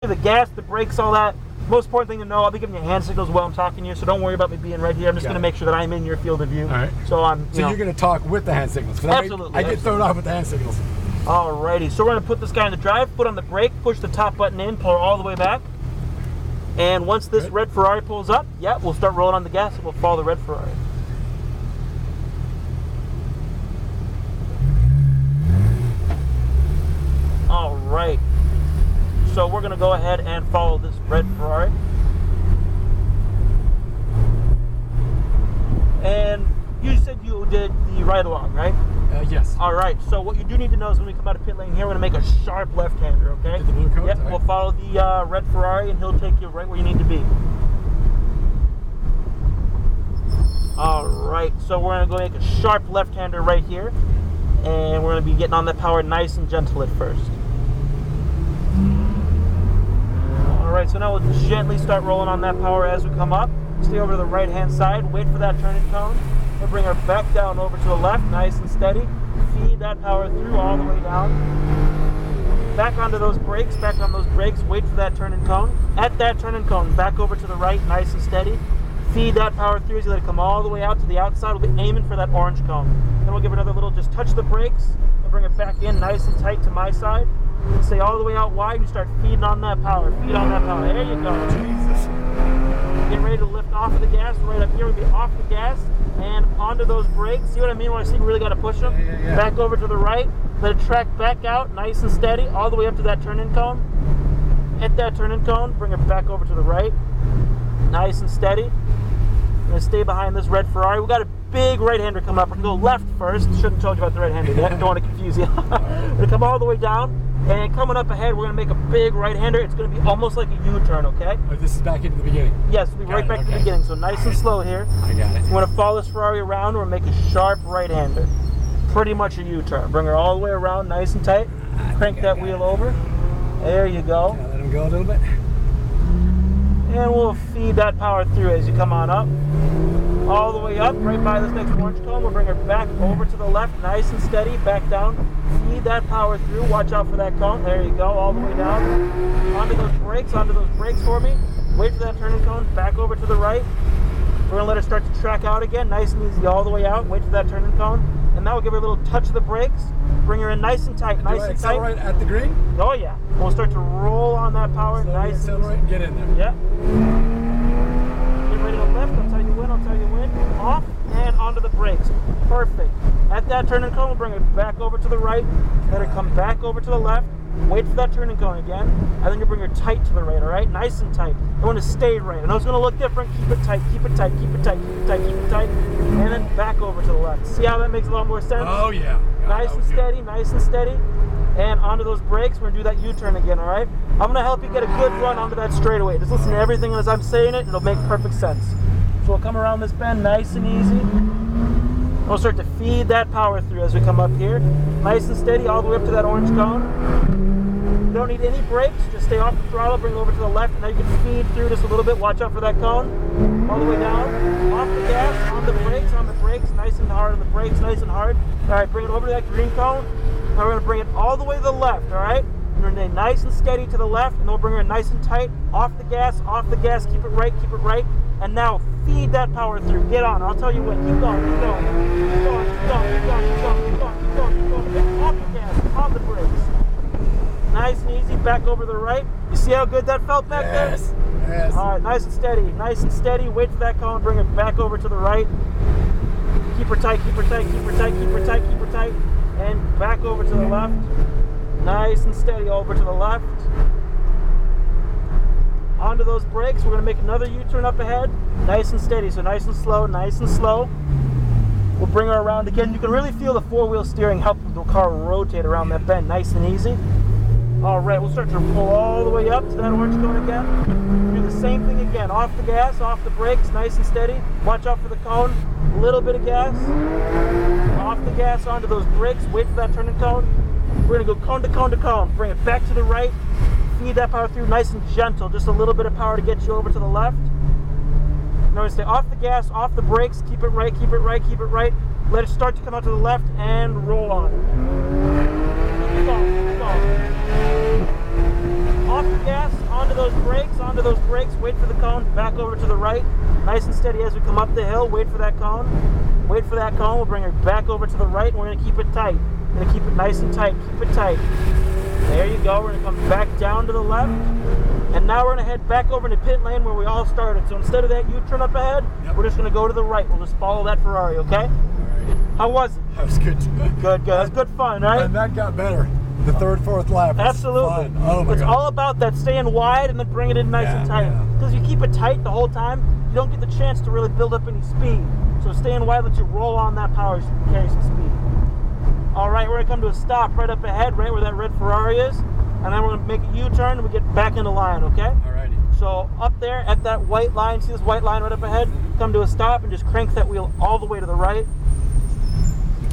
The gas, the brakes, all that. Most important thing to know, I'll be giving you hand signals while I'm talking to you, so don't worry about me being right here. I'm just going to make sure that I'm in your field of view. All right. So you're going to talk with the hand signals. Absolutely. I get thrown off with the hand signals. Alrighty, so we're going to put this guy in the drive, foot on the brake, push the top button in, pull her all the way back. And once this red Ferrari pulls up, we'll start rolling on the gas and we'll follow the red Ferrari. Alright. So we're going to go ahead and follow this red Ferrari. And you said you did the ride-along, right? Yes. Alright, so what you do need to know is when we come out of pit lane here, we're going to make a sharp left-hander, okay? Get the blue coat? Yep, we'll follow the red Ferrari and he'll take you right where you need to be. Alright, so we're going to go make a sharp left-hander right here. And we're going to be getting on that power nice and gentle at first. Alright, so now we'll gently start rolling on that power as we come up. Stay over to the right-hand side, wait for that turning cone. We'll bring her back down over to the left, nice and steady. Feed that power through all the way down. Back onto those brakes, back on those brakes, wait for that turning cone. At that turning cone, back over to the right, nice and steady. Feed that power through as you let it come all the way out to the outside. We'll be aiming for that orange cone. Then we'll give it another little, just touch the brakes. We'll bring it back in nice and tight to my side. Stay all the way out wide and start feeding on that power. Feed on that power. There you go. Jesus. Get ready to lift off of the gas. Right up here, we'll be off the gas and onto those brakes. See what I mean when I say we really got to push them? Yeah. Back over to the right. Let it track back out nice and steady all the way up to that turn-in cone. Hit that turn-in cone. Bring it back over to the right. Nice and steady. We're going to stay behind this red Ferrari. We've got a big right-hander coming up. We're going to go left first. Shouldn't have told you about the right-hander yet. Don't want to confuse you. We're going to come all the way down. And coming up ahead, we're going to make a big right-hander. It's going to be almost like a U-turn, okay? Oh, this is back into the beginning? Yes, we'll be right back to the beginning. So nice and slow here. I got it. We want to follow this Ferrari around. We're going to make a sharp right-hander. Pretty much a U-turn. Bring her all the way around nice and tight. Crank that wheel over. There you go. Can I let him go a little bit? And we'll feed that power through as you come on up. All the way up, right by this next orange cone. We'll bring her back over to the left, nice and steady, back down. Feed that power through. Watch out for that cone. There you go, all the way down. Onto those brakes for me. Wait for that turning cone, back over to the right. We're going to let her start to track out again, nice and easy all the way out. Wait for that turning cone. And now we'll give her a little touch of the brakes. Bring her in nice and tight, nice and tight. Accelerate at the green? Oh yeah. We'll start to roll on that power, nice and accelerate and get in there. Yeah. Get ready to lift. I'll tell you when. Off and onto the brakes. Perfect. At that turning cone, we'll bring it back over to the right. Let it come back over to the left. Wait for that turning cone again. And then you bring her tight to the right, all right? Nice and tight. You want to stay right. I know it's going to look different. Keep it tight, keep it tight, keep it tight, keep it tight, keep it tight. And then back over to the left. See how that makes a lot more sense? Oh, yeah. Nice and steady, nice and steady. And onto those brakes, we're going to do that U-turn again, all right? I'm going to help you get a good run onto that straightaway. Just listen to everything as I'm saying it, and it'll make perfect sense. So we'll come around this bend nice and easy. We'll start to feed that power through as we come up here. Nice and steady all the way up to that orange cone. You don't need any brakes. Just stay off the throttle, bring it over to the left, and now you can feed through just a little bit. Watch out for that cone. All the way down. Off the gas, on the brakes, nice and hard on the brakes, nice and hard. All right, bring it over to that green cone. Now we're going to bring it all the way to the left, all right? We're going to stay nice and steady to the left, and then we'll bring her nice and tight. Off the gas, keep it right, keep it right. And now feed that power through. Get on. I'll tell you when. Keep going, keep going. Keep going, keep going, keep going, keep going, keep going, keep going, keep going. Get off the gas, on the brakes. Nice and easy, back over to the right. You see how good that felt back there? Yes. All right, nice and steady. Wait for that cone, bring it back over to the right. Keep her tight, keep her tight, keep her tight, keep her tight, keep her tight. And back over to the left. Nice and steady over to the left. Onto those brakes, we're going to make another U-turn up ahead. Nice and steady, so nice and slow, nice and slow. We'll bring her around again. You can really feel the four-wheel steering help the car rotate around that bend, nice and easy. All right, we'll start to pull all the way up to that orange cone again. Do the same thing again, off the gas, off the brakes, nice and steady. Watch out for the cone, a little bit of gas. Off the gas, onto those brakes, wait for that turning cone. We're going to go cone to cone to cone, bring it back to the right. Feed that power through nice and gentle, just a little bit of power to get you over to the left. Now we stay off the gas, off the brakes, keep it right, keep it right, keep it right. Let it start to come out to the left and roll on. Keep going, keep going. Off the gas, those brakes, wait for the cone, back over to the right, nice and steady as we come up the hill, wait for that cone, we'll bring her back over to the right, and we're going to keep it tight. We're going to keep it nice and tight, keep it tight. There you go, we're going to come back down to the left, and now we're going to head back over to pit lane where we all started. So instead of that U-turn up ahead, we're just going to go to the right. We'll just follow that Ferrari, okay? All right. How was it? That was good. Good. That's good fun, right? And that got better. The third, fourth lap was Absolutely. fun. Oh my It's God. all about that staying wide and then bringing it in nice and tight. Yeah. Because you keep it tight the whole time, you don't get the chance to really build up any speed. So staying wide lets you roll on that power, carry some speed. All right, we're going to come to a stop right up ahead, right where that red Ferrari is. And then we're going to make a U-turn and we get back into line, okay? Alrighty. So up there at that white line, see this white line right up ahead? Come to a stop and just crank that wheel all the way to the right.